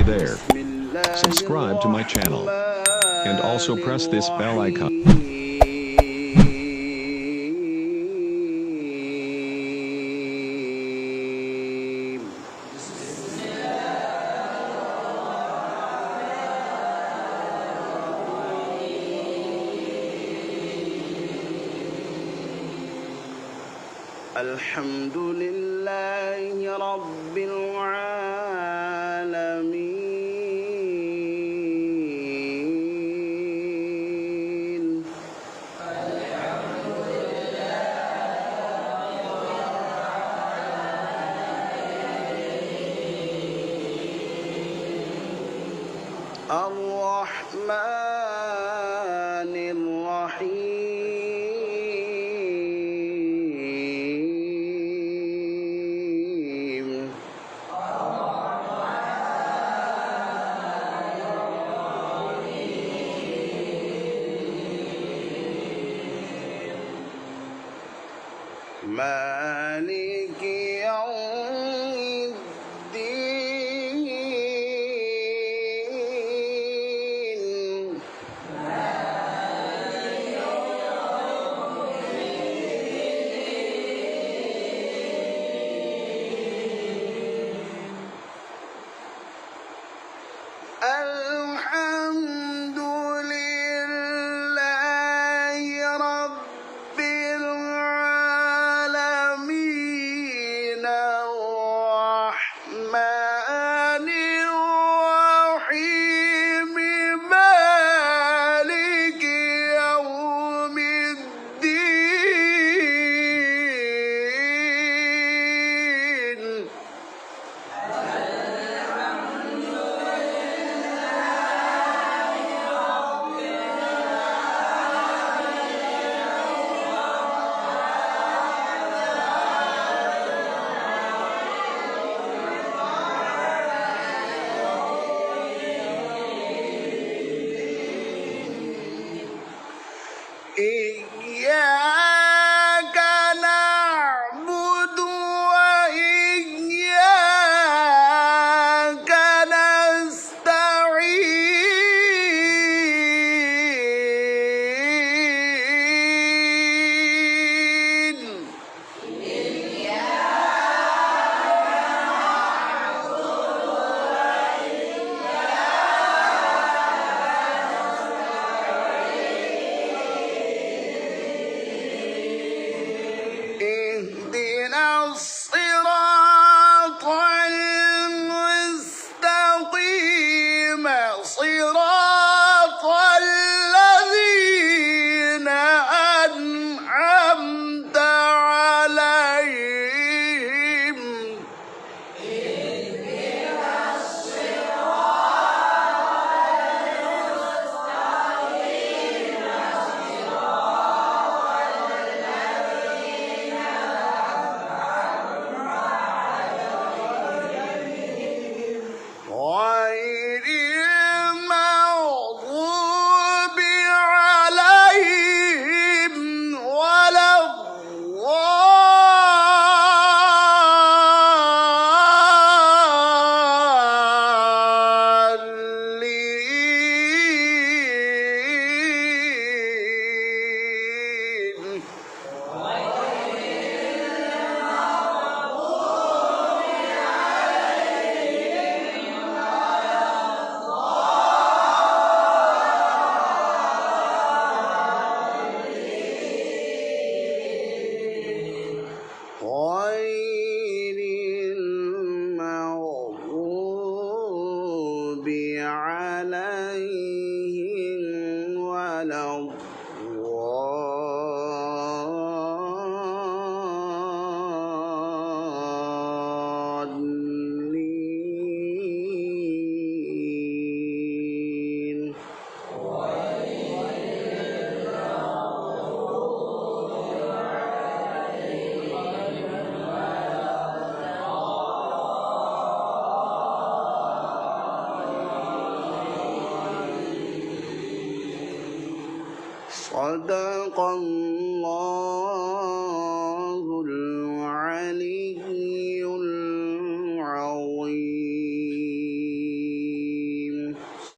there. Subscribe to my channel. And also press this bell icon. الحمد لله رب العالمين الرحمن الرحيم مالك يوم الدين الحمد لله رب العالمين الرحمن الرحيم مالك يوم الدين إياك نعبد وإياك نستعين اهدنا الصراط المستقيم صراط الذين أنعمت عليهم غير المغضوب عليهم ولا الضالين غير المغضوب عليهم ولا الضالين صدق الله